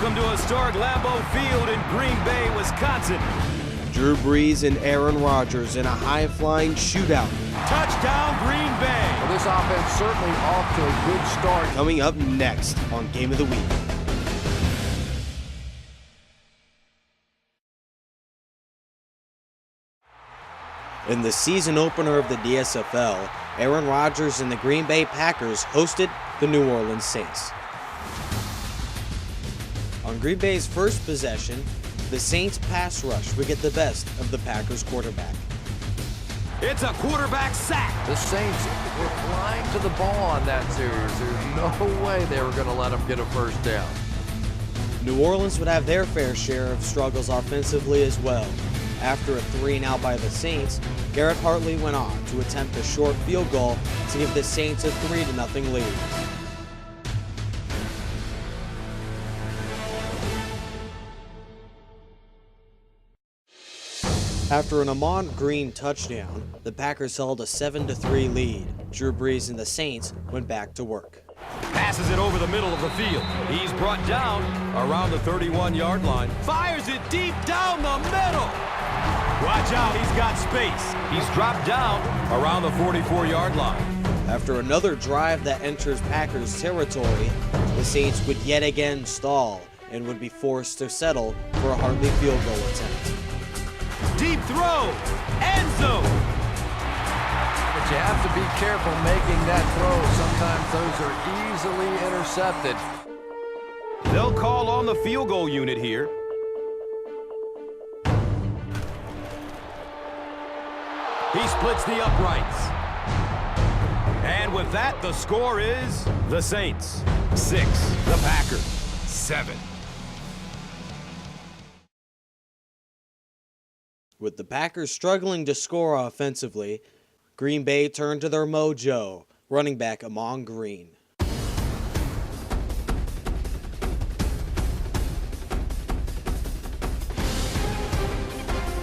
Welcome to historic Lambeau Field in Green Bay, Wisconsin. Drew Brees and Aaron Rodgers in a high-flying shootout. Touchdown, Green Bay. Well, this offense certainly off to a good start. Coming up next on Game of the Week. In the season opener of the DSFL, Aaron Rodgers and the Green Bay Packers hosted the New Orleans Saints. On Green Bay's first possession, the Saints' pass rush would get the best of the Packers quarterback. It's a quarterback sack. The Saints were flying to the ball on that series. There's no way they were going to let them get a first down. New Orleans would have their fair share of struggles offensively as well. After a 3-and-out by the Saints, Garrett Hartley went on to attempt a short field goal to give the Saints a 3-0 lead. After an Ahman Green touchdown, the Packers held a 7-3 lead. Drew Brees and the Saints went back to work. Passes it over the middle of the field. He's brought down around the 31-yard line. Fires it deep down the middle. Watch out, he's got space. He's dropped down around the 44-yard line. After another drive that enters Packers territory, the Saints would yet again stall and would be forced to settle for a Hartley field goal attempt. Deep throw, end zone. But you have to be careful making that throw. Sometimes those are easily intercepted. They'll call on the field goal unit here. He splits the uprights. And with that, the score is the Saints 6, the Packers 7. With the Packers struggling to score offensively, Green Bay turned to their mojo, running back Ahman Green.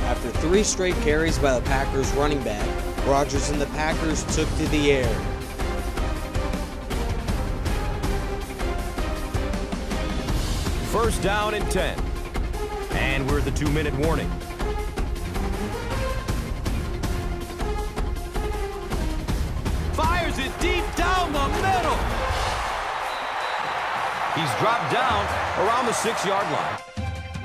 After 3 straight carries by the Packers running back, Rodgers and the Packers took to the air. First down and 10. And we're at the 2-minute warning. Fires it deep down the middle. He's dropped down around the 6-yard line.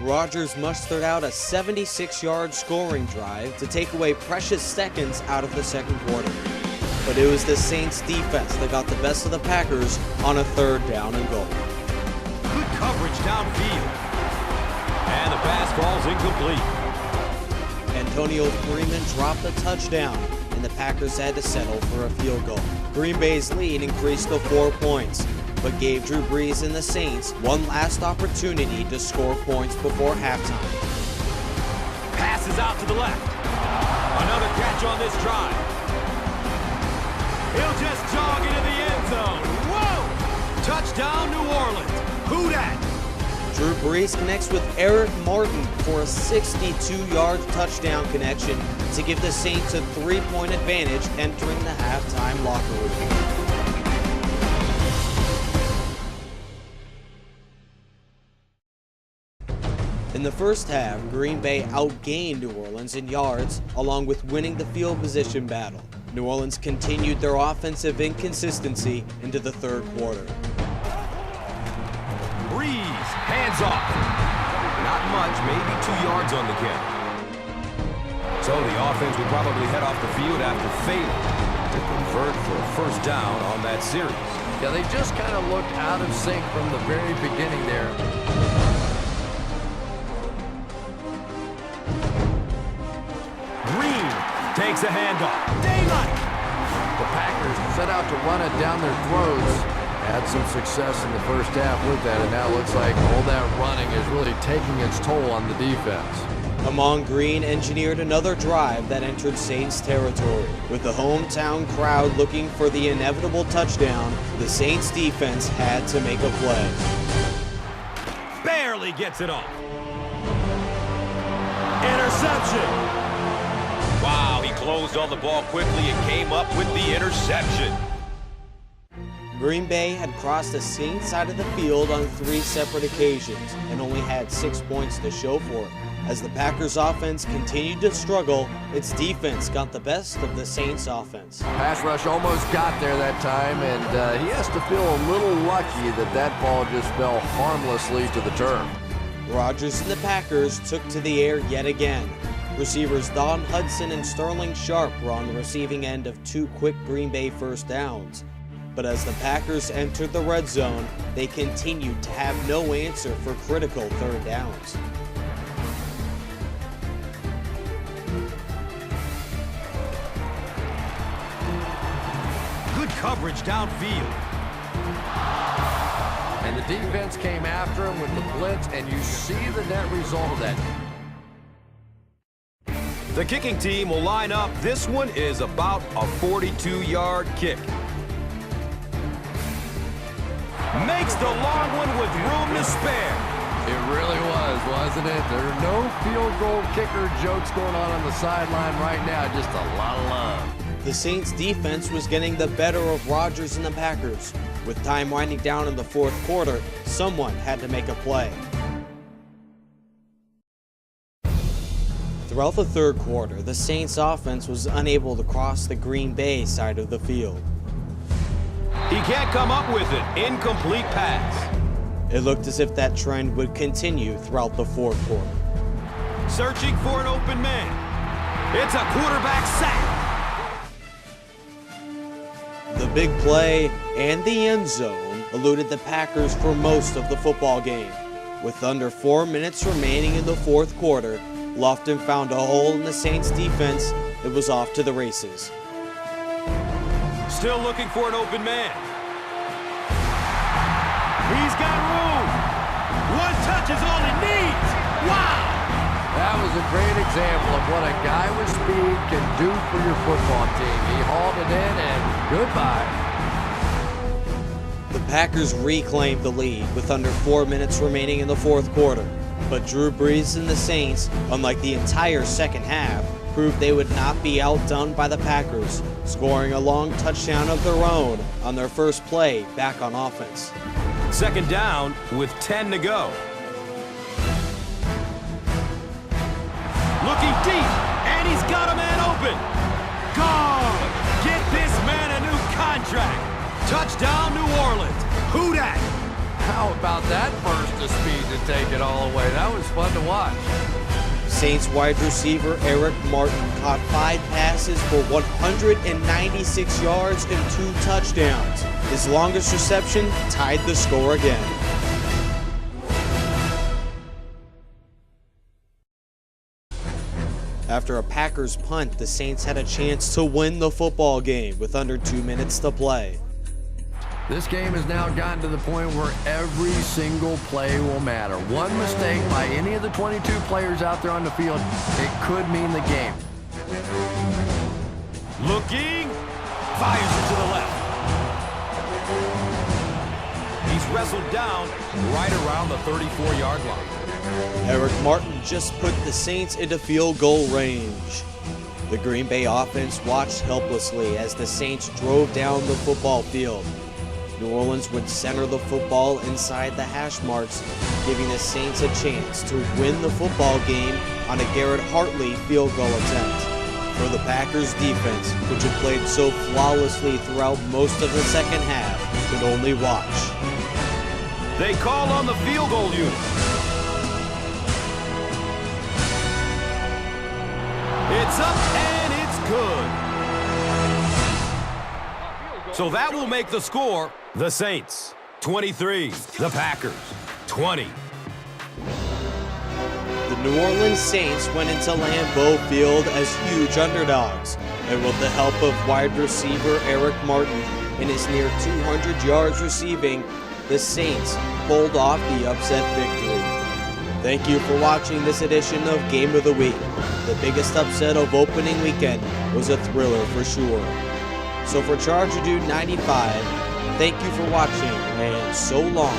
Rodgers mustered out a 76-yard scoring drive to take away precious seconds out of the second quarter. But it was the Saints defense that got the best of the Packers on a 3rd down and goal. Good coverage downfield. And the pass falls incomplete. Antonio Freeman dropped a touchdown, and the Packers had to settle for a field goal. Green Bay's lead increased to 4 points, but gave Drew Brees and the Saints one last opportunity to score points before halftime. Passes out to the left. Another catch on this drive. He'll just jog into the end zone. Whoa! Touchdown, New Orleans. Who dat? Drew Brees connects with Eric Martin for a 62-yard touchdown connection to give the Saints a 3-point advantage entering the halftime locker room. In the first half, Green Bay outgained New Orleans in yards, along with winning the field position battle. New Orleans continued their offensive inconsistency into the 3rd quarter. Brees, hands off. Not much, maybe 2 yards on the carry. So the offense will probably head off the field after failing to convert for a first down on that series. Yeah, they just kind of looked out of sync from the very beginning there. Green takes a handoff. Daylight. The Packers set out to run it down their throats. Had some success in the first half with that, and now it looks like all that running is really taking its toll on the defense. Ahman Green engineered another drive that entered Saints territory. With the hometown crowd looking for the inevitable touchdown, the Saints defense had to make a play. Barely gets it off. Interception. Wow, he closed on the ball quickly and came up with the interception. Green Bay had crossed the Saints side of the field on 3 separate occasions and only had 6 points to show for it. As the Packers offense continued to struggle, its defense got the best of the Saints offense. Pass rush almost got there that time, and he has to feel a little lucky that that ball just fell harmlessly to the turf. Rodgers and the Packers took to the air yet again. Receivers Don Hudson and Sterling Sharp were on the receiving end of 2 quick Green Bay first downs. But as the Packers entered the red zone, they continued to have no answer for critical third downs. Good coverage downfield. And the defense came after him with the blitz, and you see the net result of that. The kicking team will line up. This one is about a 42-yard kick. Makes the long one with room to spare. It really was, wasn't it? There are no field goal kicker jokes going on the sideline right now, just a lot of love. The Saints defense was getting the better of Rodgers and the Packers. With time winding down in the fourth quarter, someone had to make a play. Throughout the third quarter, the Saints offense was unable to cross the Green Bay side of the field. He can't come up with it. Incomplete pass. It looked as if that trend would continue throughout the fourth quarter. Searching for an open man. It's a quarterback sack. The big play and the end zone eluded the Packers for most of the football game. With under 4 minutes remaining in the fourth quarter, Lofton found a hole in the Saints defense. It was off to the races. Still looking for an open man. He's got room. One touch is all he needs. Wow! That was a great example of what a guy with speed can do for your football team. He hauled it in and goodbye. The Packers reclaimed the lead with under 4 minutes remaining in the fourth quarter. But Drew Brees and the Saints, unlike the entire second half, proved they would not be outdone by the Packers, scoring a long touchdown of their own on their first play back on offense. Second down with 10 to go. Looking deep, and he's got a man open. Gone! Get this man a new contract. Touchdown, New Orleans. Who dat? How about that burst of speed to take it all away? That was fun to watch. Saints wide receiver Eric Martin caught 5 passes for 196 yards and 2 touchdowns. His longest reception tied the score again. After a Packers punt, the Saints had a chance to win the football game with under 2 minutes to play. This game has now gotten to the point where every single play will matter. One mistake by any of the 22 players out there on the field, it could mean the game. Looking, fires it to the left. He's wrestled down right around the 34-yard line. Eric Martin just put the Saints into field goal range. The Green Bay offense watched helplessly as the Saints drove down the football field. New Orleans would center the football inside the hash marks, giving the Saints a chance to win the football game on a Garrett Hartley field goal attempt. For the Packers defense, which had played so flawlessly throughout most of the second half, could only watch. They call on the field goal unit. It's up and it's good. So that will make the score the Saints 23, the Packers 20. The New Orleans Saints went into Lambeau Field as huge underdogs, and with the help of wide receiver Eric Martin and his near 200 yards receiving, the Saints pulled off the upset victory. Thank you for watching this edition of Game of the Week. The biggest upset of opening weekend was a thriller for sure. So for Charger Dude 95, thank you for watching, and so long.